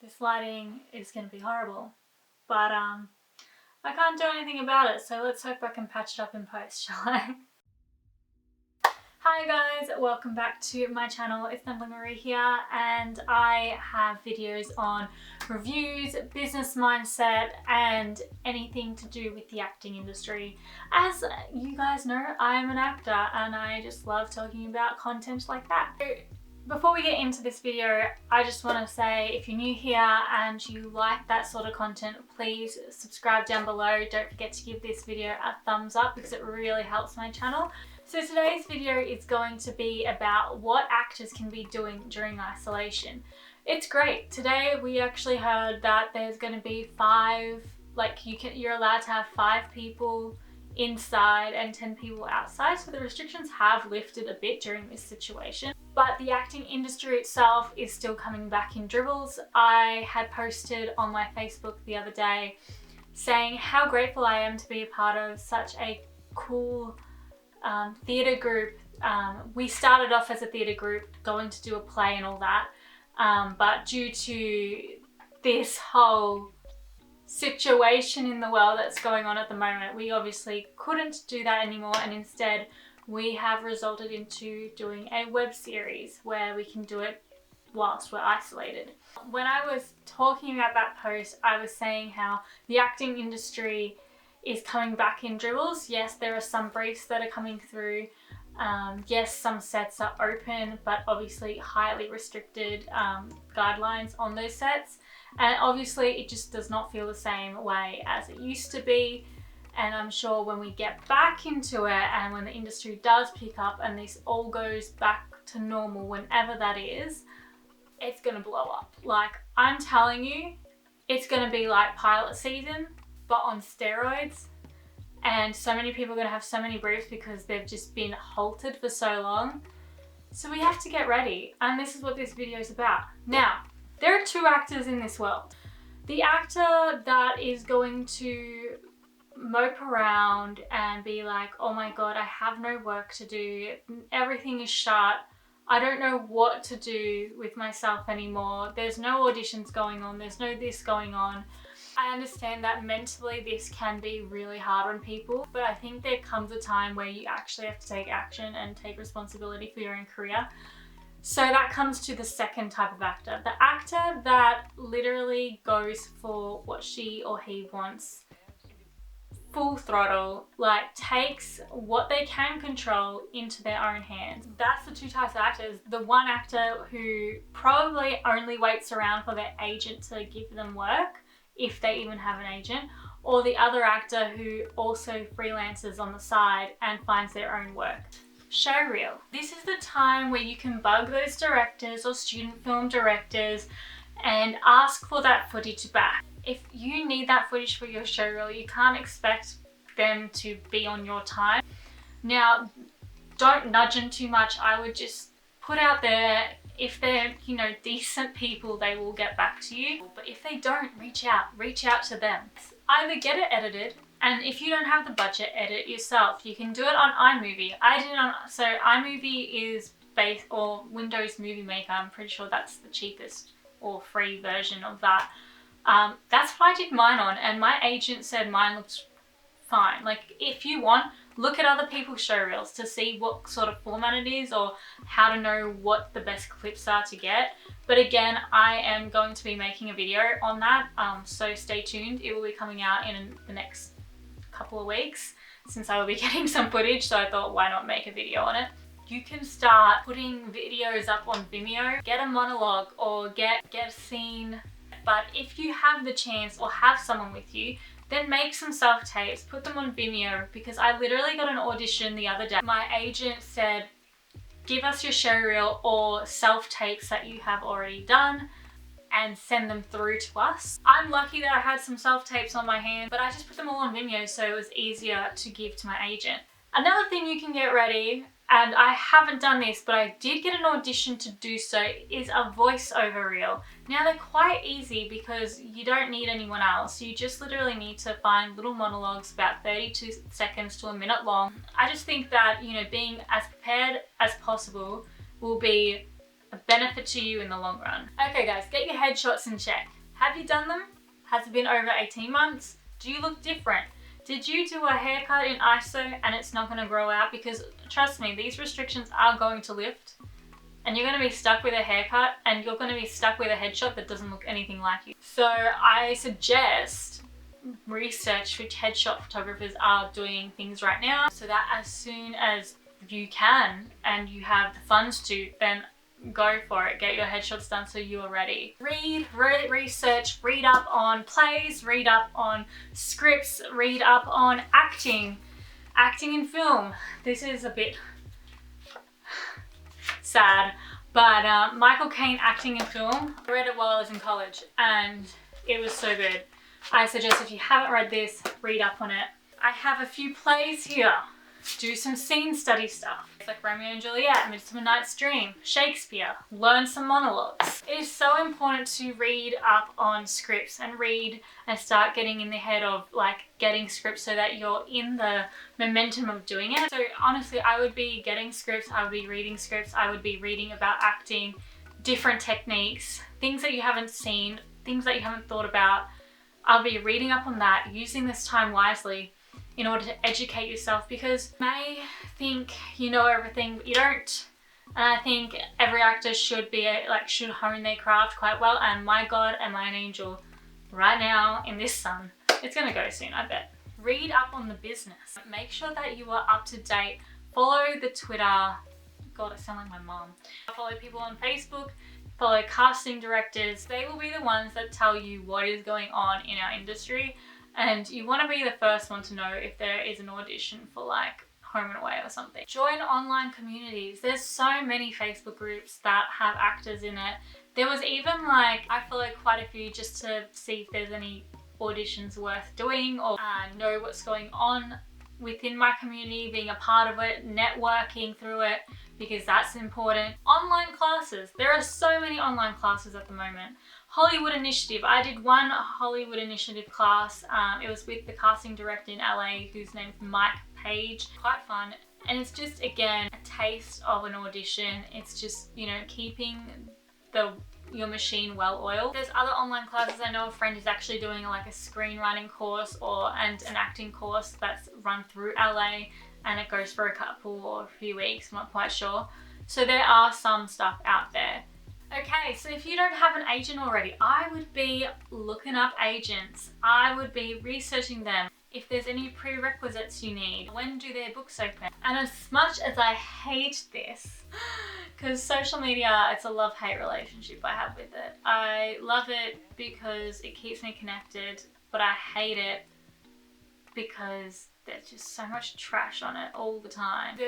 This lighting is going to be horrible, but I can't do anything about it, so let's hope I can patch it up in post, shall I? Hi guys, welcome back to my channel. It's Natalie Marie here, and I have videos on reviews, business mindset, and anything to do with the acting industry. As you guys know, I'm an actor and I just love talking about content like that. So before we get into this video, I just want to say if you're new here and you like that sort of content, please subscribe down below. Don't forget to give this video a thumbs up because it really helps my channel. So today's video is going to be about what actors can be doing during isolation. It's great. Today we actually heard that there's going to be you're allowed to have 5 people inside and 10 people outside. So the restrictions have lifted a bit during this situation. But the acting industry itself is still coming back in dribbles. I had posted on my Facebook the other day saying how grateful I am to be a part of such a cool theatre group. We started off as a theatre group going to do a play and all that, but due to this whole situation in the world that's going on at the moment, we obviously couldn't do that anymore, and instead we have resulted into doing a web series where we can do it whilst we're isolated. When I was talking about that post, I was saying how the acting industry is coming back in dribbles. Yes, there are some briefs that are coming through. Yes, some sets are open, but obviously highly restricted guidelines on those sets. And obviously it just does not feel the same way as it used to be. And I'm sure when we get back into it and when the industry does pick up and this all goes back to normal, whenever that is, it's gonna blow up. Like, I'm telling you, it's gonna be like pilot season, but on steroids. And so many people are going to have so many briefs because they've just been halted for so long. So we have to get ready, and this is what this video is about. Now, there are 2 actors in this world. The actor that is going to mope around and be like, oh my god, I have no work to do, everything is shut, I don't know what to do with myself anymore, there's no auditions going on, there's no this going on. I understand that mentally this can be really hard on people, but I think there comes a time where you actually have to take action and take responsibility for your own career. So that comes to the second type of actor. The actor that literally goes for what she or he wants, full throttle, like takes what they can control into their own hands. That's the 2 types of actors. The one actor who probably only waits around for their agent to give them work, if they even have an agent, or the other actor who also freelances on the side and finds their own work. Showreel. This is the time where you can bug those directors or student film directors and ask for that footage back. If you need that footage for your showreel, you can't expect them to be on your time. Now, don't nudge them too much. I would just put out there, if they're, decent people, they will get back to you. But if they don't, reach out to them. Either get it edited, and if you don't have the budget, edit yourself. You can do it on iMovie. So iMovie is or Windows Movie Maker. I'm pretty sure that's the cheapest or free version of that. That's what I did mine on, and my agent said mine looks fine. Like, if you want, look at other people's showreels to see what sort of format it is or how to know what the best clips are to get. But again, I am going to be making a video on that, so stay tuned. It will be coming out in the next couple of weeks, since I will be getting some footage, so I thought, why not make a video on it? You can start putting videos up on Vimeo, get a monologue or get a scene. But if you have the chance or have someone with you, then make some self-tapes, put them on Vimeo, because I literally got an audition the other day. My agent said, give us your showreel or self-tapes that you have already done and send them through to us. I'm lucky that I had some self-tapes on my hand, but I just put them all on Vimeo so it was easier to give to my agent. Another thing you can get ready, and I haven't done this, but I did get an audition to do so, is a voiceover reel. Now they're quite easy because you don't need anyone else. You just literally need to find little monologues about 32 seconds to a minute long. I just think that, being as prepared as possible will be a benefit to you in the long run. Okay guys, get your headshots in check. Have you done them? Has it been over 18 months? Do you look different? Did you do a haircut in ISO and it's not going to grow out? Because trust me, these restrictions are going to lift and you're going to be stuck with a haircut and you're going to be stuck with a headshot that doesn't look anything like you. So I suggest research which headshot photographers are doing things right now, so that as soon as you can and you have the funds to, then go for it. Get your headshots done so you are ready. Research, read up on plays, read up on scripts, read up on acting in film. This is a bit sad, but Michael Caine acting in film. I read it while I was in college and it was so good. I suggest if you haven't read this, read up on it. I have a few plays here. Do some scene study stuff. It's like Romeo and Juliet, Midsummer Night's Dream, Shakespeare. Learn some monologues. It is so important to read up on scripts and read and start getting in the head of like getting scripts so that you're in the momentum of doing it. So honestly, I would be getting scripts, I would be reading scripts, I would be reading about acting, different techniques, things that you haven't seen, things that you haven't thought about. I'll be reading up on that, using this time wisely in order to educate yourself, because you may think you know everything, but you don't. And I think every actor should should hone their craft quite well. And my God, am I an angel right now in this sun? It's gonna go soon, I bet. Read up on the business. Make sure that you are up to date. Follow the Twitter. God, I sound like my mom. Follow people on Facebook. Follow casting directors. They will be the ones that tell you what is going on in our industry. And you want to be the first one to know if there is an audition for like Home and Away or something. Join online communities. There's so many Facebook groups that have actors in it. There was even like, I follow quite a few just to see if there's any auditions worth doing or know what's going on within my community, being a part of it, networking through it, because that's important. Online classes. There are so many online classes at the moment. Hollywood Initiative. I did one Hollywood Initiative class. It was with the casting director in LA, whose name's Mike Page. Quite fun. And it's just, again, a taste of an audition. It's just, you know, keeping your machine well oiled. There's other online classes. I know a friend is actually doing like a screenwriting course and an acting course that's run through LA, and it goes for a couple or a few weeks, I'm not quite sure. So there are some stuff out there. Okay, so if you don't have an agent already, I would be looking up agents. I would be researching them. If there's any prerequisites you need, when do their books open? And as much as I hate this, because social media, it's a love-hate relationship I have with it. I love it because it keeps me connected, but I hate it because there's just so much trash on it all the time.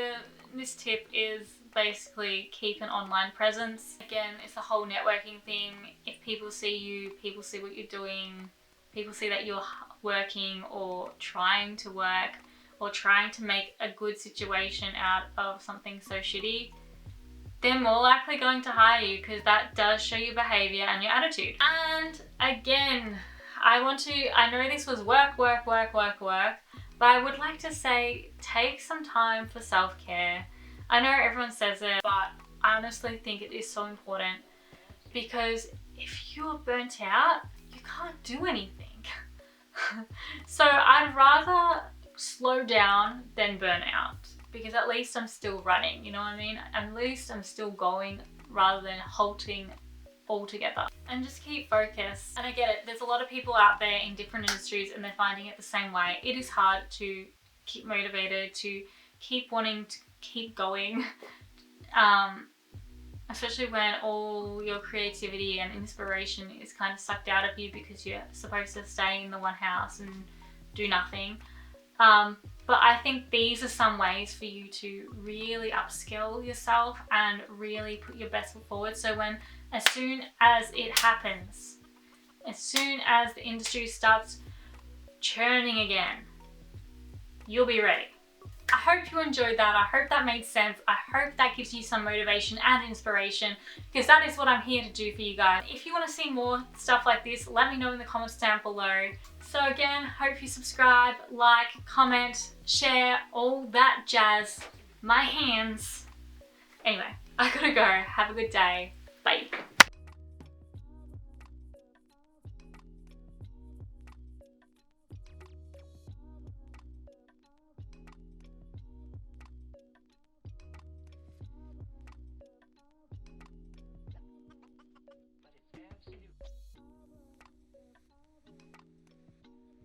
This tip is basically keep an online presence. Again, it's the whole networking thing. If people see you, people see what you're doing, people see that you're working or trying to work or trying to make a good situation out of something so shitty, they're more likely going to hire you, because that does show your behavior and your attitude. And again, I know this was work, but I would like to say, take some time for self-care. I know everyone says it, but I honestly think it is so important, because if you're burnt out, you can't do anything. So I'd rather slow down than burn out, because at least I'm still running, you know what I mean? At least I'm still going rather than halting altogether. And just keep focused. And I get it, there's a lot of people out there in different industries and they're finding it the same way. It is hard to keep motivated, to keep wanting to keep going, especially when all your creativity and inspiration is kind of sucked out of you because you're supposed to stay in the one house and do nothing. But I think these are some ways for you to really upskill yourself and really put your best foot forward. So as soon as it happens, as soon as the industry starts churning again, you'll be ready. I hope you enjoyed that. I hope that made sense. I hope that gives you some motivation and inspiration, because that is what I'm here to do for you guys. If you want to see more stuff like this, let me know in the comments down below. So again, hope you subscribe, like, comment, share, all that jazz. My hands. Anyway, I gotta go. Have a good day. Bye.